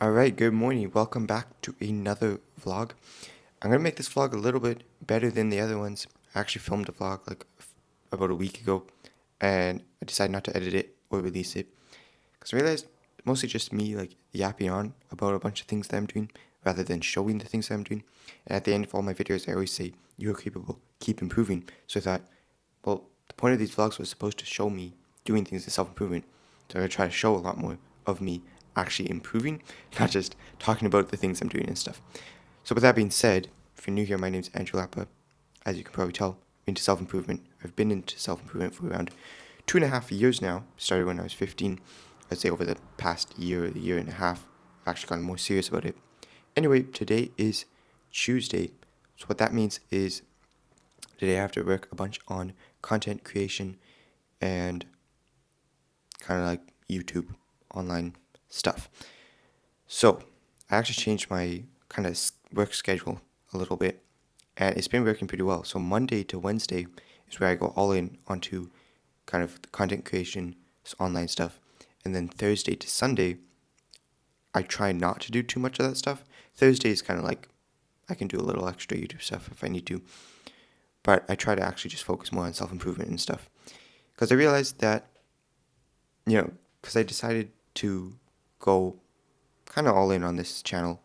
Alright, good morning. Welcome back to another vlog. I'm gonna make this vlog a little bit better than the other ones. I actually filmed a vlog about a week ago, and I decided not to edit it or release it because I realized mostly just me yapping on about a bunch of things that I'm doing rather than showing the things that I'm doing. And at the end of all my videos, I always say, "You're capable, keep improving." So I thought, well, the point of these vlogs was supposed to show me doing things in self-improvement. So I'm gonna try to show a lot more of me actually improving, not just talking about the things I'm doing and stuff. So with that being said, if you're new here, my name's Andrew Lapa. As you can probably tell, I'm into self-improvement. I've been into self-improvement for around 2.5 years now. Started when I was 15. I'd say over the past year and a half, I've actually gotten more serious about it. Anyway, today is Tuesday. So what that means is today I have to work a bunch on content creation and kind of like YouTube online stuff. So I actually changed my kind of work schedule a little bit, and it's been working pretty well. So Monday to Wednesday is where I go all in onto kind of the content creation, online stuff, and then Thursday to Sunday, I try not to do too much of that stuff. Thursday is kind of like I can do a little extra YouTube stuff if I need to, but I try to actually just focus more on self-improvement and stuff. Because I realized that, because I decided to go kind of all in on this channel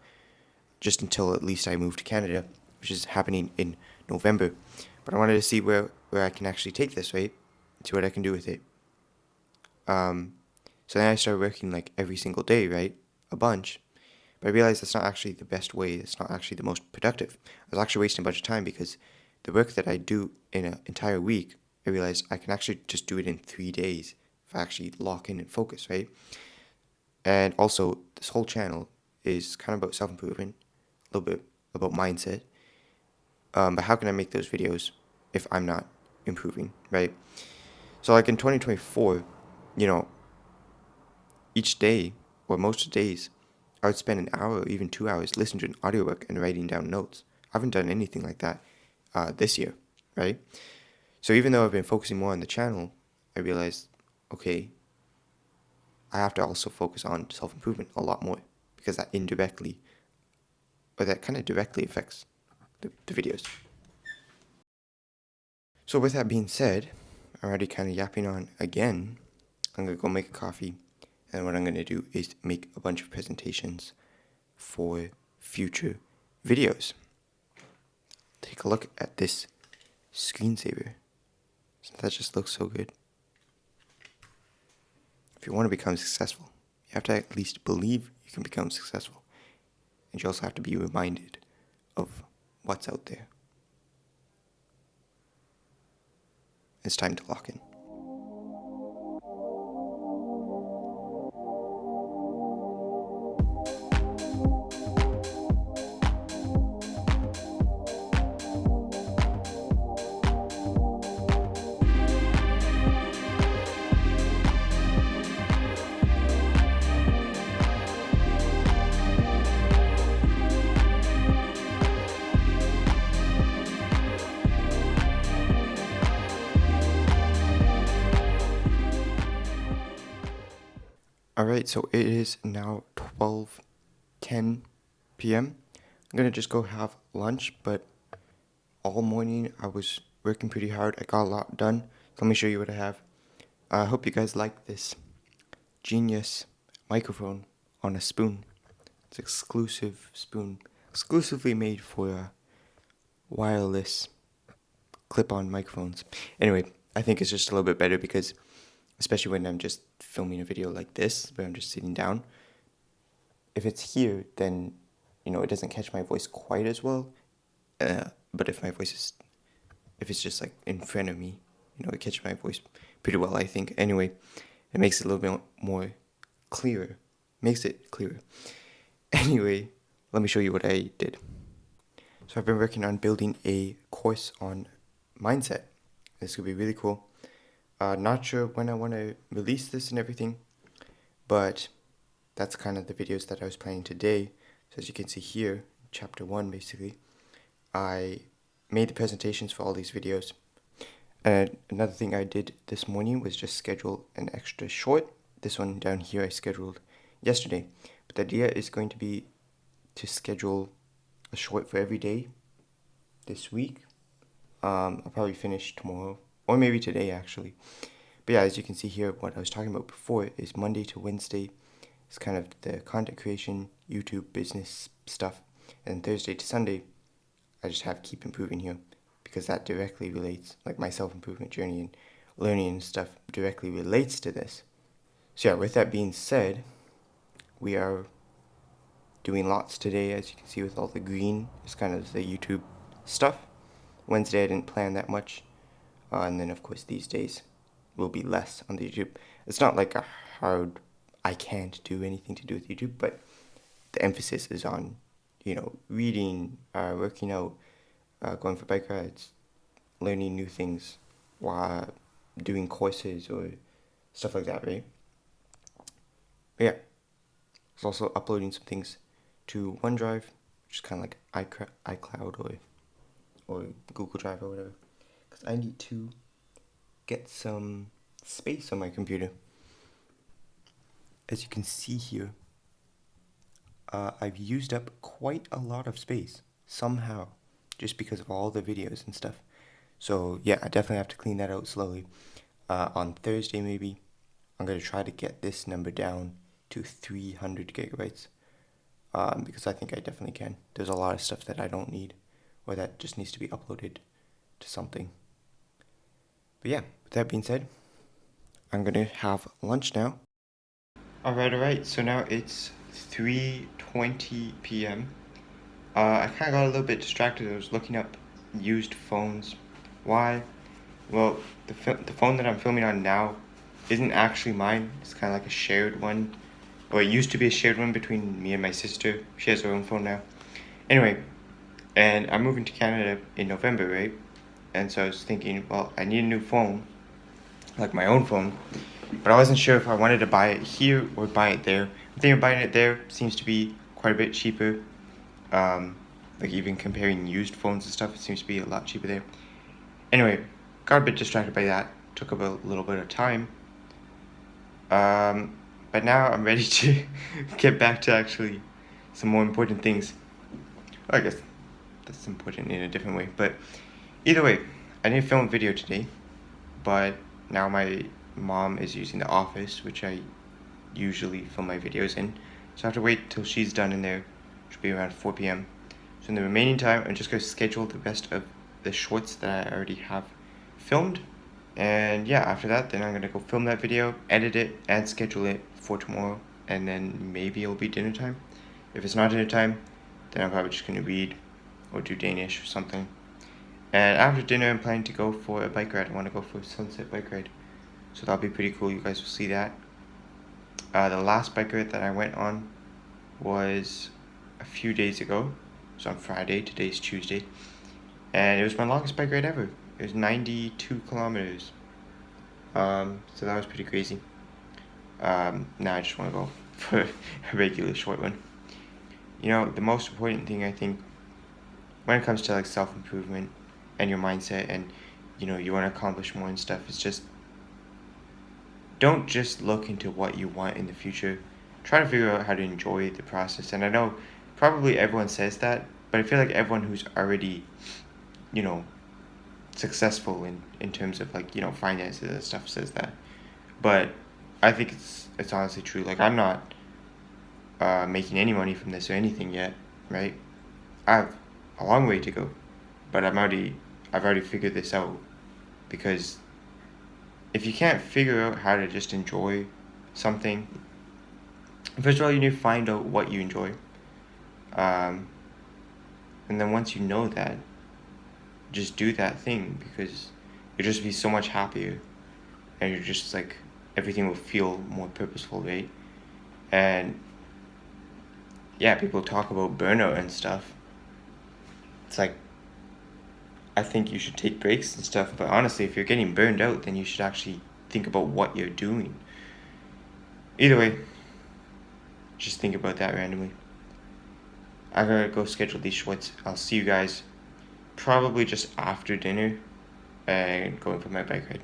just until at least I move to Canada, which is happening in November. But I wanted to see where I can actually take this, right? See what I can do with it. So then I started working like every single day, right? A bunch. But I realized that's not actually the best way. It's not actually the most productive. I was actually wasting a bunch of time because the work that I do in an entire week, I realized I can actually just do it in 3 days if I actually lock in and focus, right? And also, this whole channel is kind of about self-improvement, a little bit about mindset. But how can I make those videos if I'm not improving, right? So like in 2024, each day, or most days, I would spend an hour or even 2 hours listening to an audiobook and writing down notes. I haven't done anything like that this year, right? So even though I've been focusing more on the channel, I realized, okay, I have to also focus on self-improvement a lot more because that kind of directly affects the videos. So with that being said, I'm already kind of yapping on again. I'm going to go make a coffee, and what I'm going to do is make a bunch of presentations for future videos. Take a look at this screensaver. That just looks so good. If you want to become successful, you have to at least believe you can become successful. And you also have to be reminded of what's out there. It's time to lock in. Alright, so it is now 12:10 p.m. I'm gonna just go have lunch, but all morning I was working pretty hard. I got a lot done. So let me show you what I have. I hope you guys like this genius microphone on a spoon. It's exclusive spoon, exclusively made for wireless clip-on microphones. Anyway, I think it's just a little bit better because especially when I'm just filming a video like this, where I'm just sitting down. If it's here, then, it doesn't catch my voice quite as well. But if it's just like in front of me, it catches my voice pretty well, I think. Anyway, it makes it a little bit more clearer. Makes it clearer. Anyway, let me show you what I did. So I've been working on building a course on mindset. This could be really cool. Not sure when I want to release this and everything, but that's kind of the videos that I was planning today. So as you can see here, chapter 1 basically, I made the presentations for all these videos. And another thing I did this morning was just schedule an extra short. This one down here I scheduled yesterday, But the idea is going to be to schedule a short for every day this week. I'll probably finish tomorrow, or maybe today actually. But yeah, as you can see here, what I was talking about before is Monday to Wednesday is kind of the content creation, YouTube, business stuff. And Thursday to Sunday, I just have keep improving here because that directly relates, like my self-improvement journey and learning and stuff directly relates to this. So yeah, with that being said, we are doing lots today, as you can see with all the green. It's kind of the YouTube stuff. Wednesday I didn't plan that much. And then of course these days will be less on the YouTube. It's not like a hard, I can't do anything to do with YouTube, but the emphasis is on, reading, working out, going for bike rides, learning new things, while doing courses or stuff like that, right? But yeah, it's also uploading some things to OneDrive, which is kind of like iCloud or Google Drive or whatever, because I need to get some space on my computer. As you can see here, I've used up quite a lot of space somehow, just because of all the videos and stuff. So yeah, I definitely have to clean that out slowly. On Thursday maybe, I'm going to try to get this number down to 300 gigabytes. Because I think I definitely can. There's a lot of stuff that I don't need, or that just needs to be uploaded to something. But yeah, with that being said, I'm going to have lunch now. Alright, so now it's 3:20 p.m. I kind of got a little bit distracted. I was looking up used phones. Why? Well, the phone that I'm filming on now isn't actually mine. It's kind of like a shared one. Or it used to be a shared one between me and my sister. She has her own phone now. Anyway, and I'm moving to Canada in November, right? And so I was thinking, well, I need a new phone, like my own phone. But I wasn't sure if I wanted to buy it here or buy it there. I think buying it there seems to be quite a bit cheaper. Like even comparing used phones and stuff, it seems to be a lot cheaper there. Anyway, got a bit distracted by that. Took up a little bit of time. But now I'm ready to get back to actually some more important things. Well, I guess that's important in a different way. But either way, I didn't film a video today. But now my mom is using the office, which I usually film my videos in. So I have to wait till she's done in there, which will be around 4 p.m. So in the remaining time, I'm just going to schedule the rest of the shorts that I already have filmed. And yeah, after that, then I'm going to go film that video, edit it, and schedule it for tomorrow. And then maybe it'll be dinner time. If it's not dinner time, then I'm probably just going to read or do Danish or something. And after dinner, I'm planning to go for a bike ride. I want to go for a sunset bike ride. So that'll be pretty cool. You guys will see that. The last bike ride that I went on was a few days ago. It was on Friday. Today's Tuesday. And it was my longest bike ride ever. It was 92 kilometers. So that was pretty crazy. Now I just want to go for a regular short one. The most important thing I think when it comes to like self-improvement and your mindset and you want to accomplish more and stuff, is just don't just look into what you want in the future. Try to figure out how to enjoy the process. And I know probably everyone says that, but I feel like everyone who's already successful in terms of like finances and stuff says that. But I think it's honestly true. Like I'm not making any money from this or anything yet, right? I have a long way to go, but I've already figured this out. Because if you can't figure out how to just enjoy something, first of all you need to find out what you enjoy, and then once you know that, just do that thing, because you'll just be so much happier, and you're just like everything will feel more purposeful, right? And yeah, people talk about burnout and stuff. It's like, I think you should take breaks and stuff, but honestly, if you're getting burned out, then you should actually think about what you're doing. Either way, just think about that randomly. I'm gonna go schedule these shorts. I'll see you guys probably just after dinner and going for my bike ride.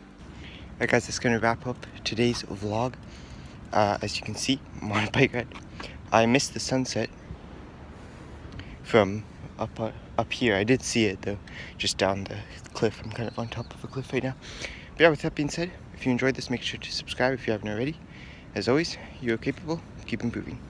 Alright guys, that's gonna wrap up today's vlog. As you can see, I'm on a bike ride. I missed the sunset from up here. I did see it though, just down the cliff. I'm kind of on top of a cliff right now. But yeah, with that being said, if you enjoyed this, make sure to subscribe if you haven't already. As always, you are capable. Keep improving.